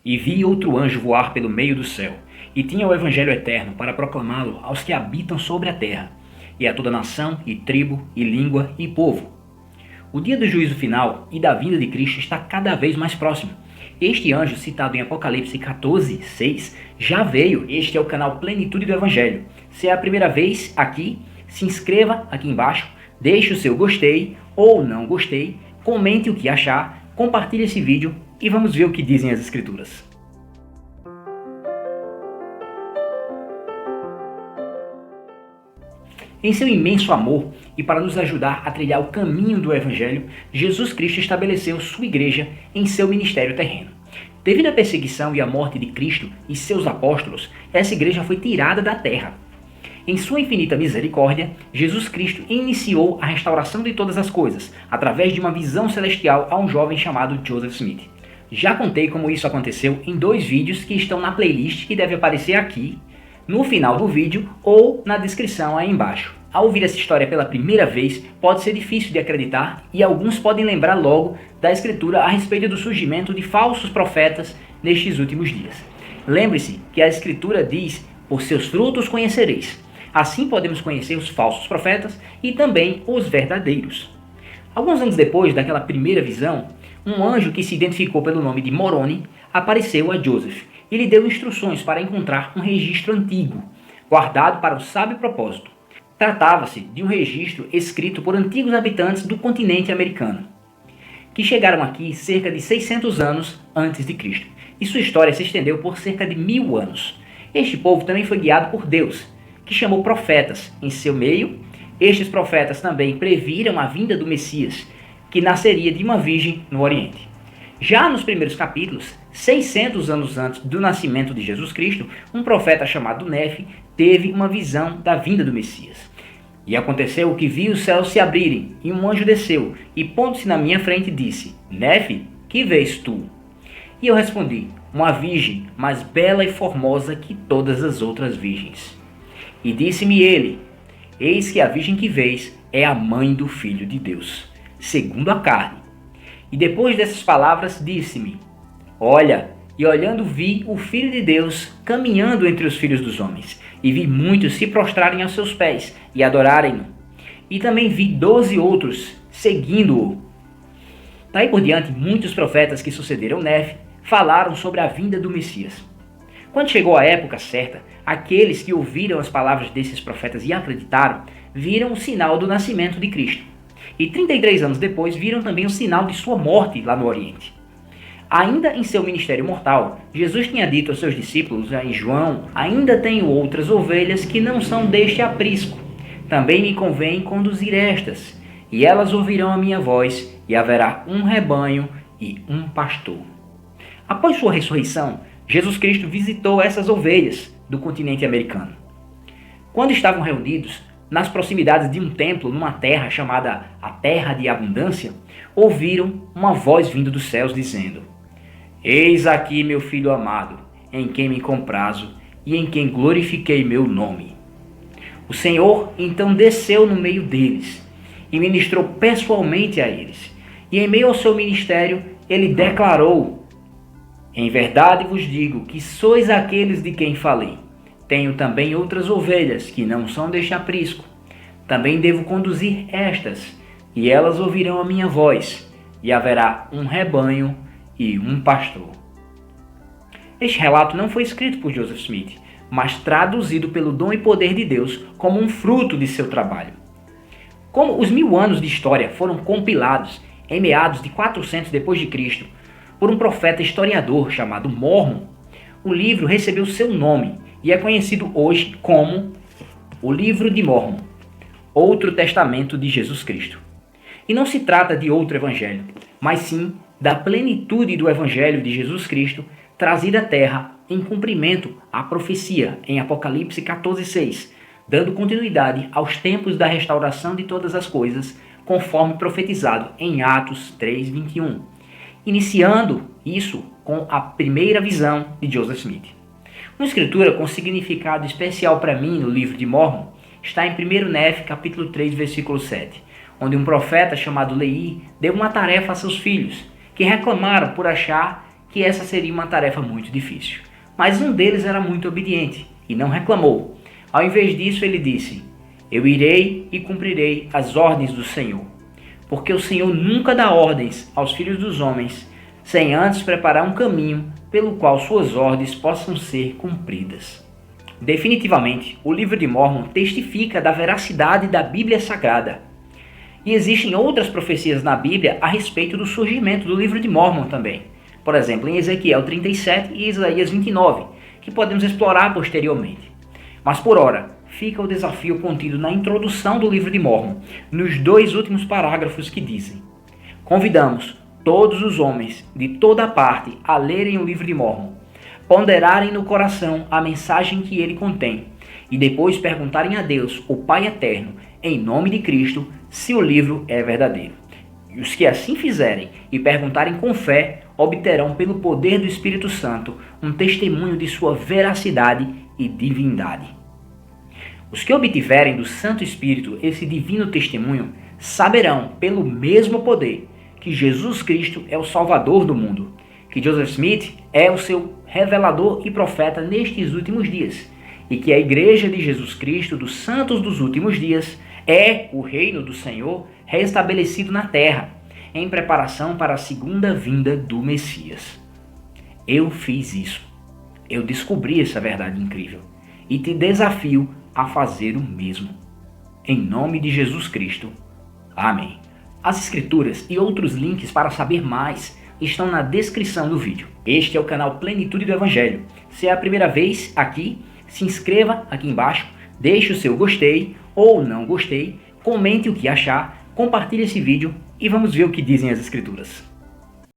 E vi outro anjo voar pelo meio do céu, e tinha o evangelho eterno para proclamá-lo aos que habitam sobre a terra, e a toda nação, e tribo, e língua, e povo. O dia do juízo final e da vinda de Cristo está cada vez mais próximo. Este anjo, citado em Apocalipse 14:6, já veio. Este é o canal Plenitude do Evangelho. Se é a primeira vez aqui, se inscreva aqui embaixo, deixe o seu gostei ou não gostei, comente o que achar, compartilhe esse vídeo e vamos ver o que dizem as Escrituras. Em seu imenso amor e para nos ajudar a trilhar o caminho do Evangelho, Jesus Cristo estabeleceu sua igreja em seu ministério terreno. Devido à perseguição e à morte de Cristo e seus apóstolos, essa igreja foi tirada da terra. Em sua infinita misericórdia, Jesus Cristo iniciou a restauração de todas as coisas, através de uma visão celestial a um jovem chamado Joseph Smith. Já contei como isso aconteceu em 2 vídeos que estão na playlist que deve aparecer aqui, no final do vídeo ou na descrição aí embaixo. Ao ouvir essa história pela primeira vez, pode ser difícil de acreditar e alguns podem lembrar logo da Escritura a respeito do surgimento de falsos profetas nestes últimos dias. Lembre-se que a Escritura diz, por seus frutos conhecereis. Assim podemos conhecer os falsos profetas e também os verdadeiros. Alguns anos depois daquela primeira visão, um anjo que se identificou pelo nome de Moroni apareceu a Joseph e lhe deu instruções para encontrar um registro antigo, guardado para o sábio propósito. Tratava-se de um registro escrito por antigos habitantes do continente americano, que chegaram aqui cerca de 600 anos antes de Cristo, e sua história se estendeu por cerca de 1000 anos. Este povo também foi guiado por Deus, que chamou profetas em seu meio. Estes profetas também previram a vinda do Messias, que nasceria de uma virgem no Oriente. Já nos primeiros capítulos, 600 anos antes do nascimento de Jesus Cristo, um profeta chamado Nefe teve uma visão da vinda do Messias. E aconteceu que vi os céus se abrirem, e um anjo desceu, e pondo-se na minha frente disse: Nefe, que vês tu? E eu respondi: uma virgem, mais bela e formosa que todas as outras virgens. E disse-me ele: eis que a virgem que vês é a mãe do Filho de Deus, segundo a carne. E depois dessas palavras disse-me: olha, e olhando vi o Filho de Deus caminhando entre os filhos dos homens, e vi muitos se prostrarem aos seus pés e adorarem-no. E também vi 12 outros seguindo-o. Daí por diante, muitos profetas que sucederam Nefe falaram sobre a vinda do Messias. Quando chegou a época certa, aqueles que ouviram as palavras desses profetas e acreditaram, viram o sinal do nascimento de Cristo. E 33 anos depois, viram também o sinal de sua morte lá no Oriente. Ainda em seu ministério mortal, Jesus tinha dito aos seus discípulos, em João: ainda tenho outras ovelhas que não são deste aprisco. Também me convém conduzir estas, e elas ouvirão a minha voz, e haverá um rebanho e um pastor. Após sua ressurreição, Jesus Cristo visitou essas ovelhas do continente americano. Quando estavam reunidos nas proximidades de um templo numa terra chamada a Terra de Abundância, ouviram uma voz vindo dos céus dizendo: eis aqui meu filho amado, em quem me comprazo e em quem glorifiquei meu nome. O Senhor então desceu no meio deles e ministrou pessoalmente a eles. E em meio ao seu ministério, ele declarou: em verdade vos digo que sois aqueles de quem falei. Tenho também outras ovelhas que não são deste aprisco. Também devo conduzir estas, e elas ouvirão a minha voz, e haverá um rebanho e um pastor. Este relato não foi escrito por Joseph Smith, mas traduzido pelo dom e poder de Deus como um fruto de seu trabalho. Como os 1000 anos de história foram compilados em meados de 400 depois de Cristo por um profeta historiador chamado Mormon, o livro recebeu seu nome e é conhecido hoje como o Livro de Mormon, outro testamento de Jesus Cristo. E não se trata de outro evangelho, mas sim da plenitude do evangelho de Jesus Cristo trazida à terra em cumprimento à profecia em Apocalipse 14:6, dando continuidade aos tempos da restauração de todas as coisas, conforme profetizado em Atos 3:21, iniciando isso com a primeira visão de Joseph Smith. Uma escritura com significado especial para mim no livro de Mormon está em 1 Nefe, capítulo 3, versículo 7, onde um profeta chamado Leí deu uma tarefa a seus filhos, que reclamaram por achar que essa seria uma tarefa muito difícil. Mas um deles era muito obediente e não reclamou. Ao invés disso, ele disse: eu irei e cumprirei as ordens do Senhor, porque o Senhor nunca dá ordens aos filhos dos homens sem antes preparar um caminho pelo qual suas ordens possam ser cumpridas. Definitivamente, o livro de Mórmon testifica da veracidade da Bíblia Sagrada. E existem outras profecias na Bíblia a respeito do surgimento do livro de Mórmon também. Por exemplo, em Ezequiel 37 e Isaías 29, que podemos explorar posteriormente. Mas por ora, fica o desafio contido na introdução do livro de Mórmon, nos 2 últimos parágrafos que dizem: convidamos todos os homens de toda parte a lerem o livro de Mórmon, ponderarem no coração a mensagem que ele contém e depois perguntarem a Deus, o Pai Eterno, em nome de Cristo, se o livro é verdadeiro. E os que assim fizerem e perguntarem com fé, obterão pelo poder do Espírito Santo um testemunho de sua veracidade e divindade. Os que obtiverem do Santo Espírito esse divino testemunho saberão, pelo mesmo poder, que Jesus Cristo é o Salvador do mundo, que Joseph Smith é o seu revelador e profeta nestes últimos dias, e que a Igreja de Jesus Cristo dos Santos dos Últimos Dias é o reino do Senhor restabelecido na terra, em preparação para a segunda vinda do Messias. Eu fiz isso. Eu descobri essa verdade incrível e te desafio a fazer o mesmo. Em nome de Jesus Cristo. Amém. As escrituras e outros links para saber mais estão na descrição do vídeo. Este é o canal Plenitude do Evangelho. Se é a primeira vez aqui, se inscreva aqui embaixo, deixe o seu gostei ou não gostei, comente o que achar, compartilhe esse vídeo e vamos ver o que dizem as escrituras.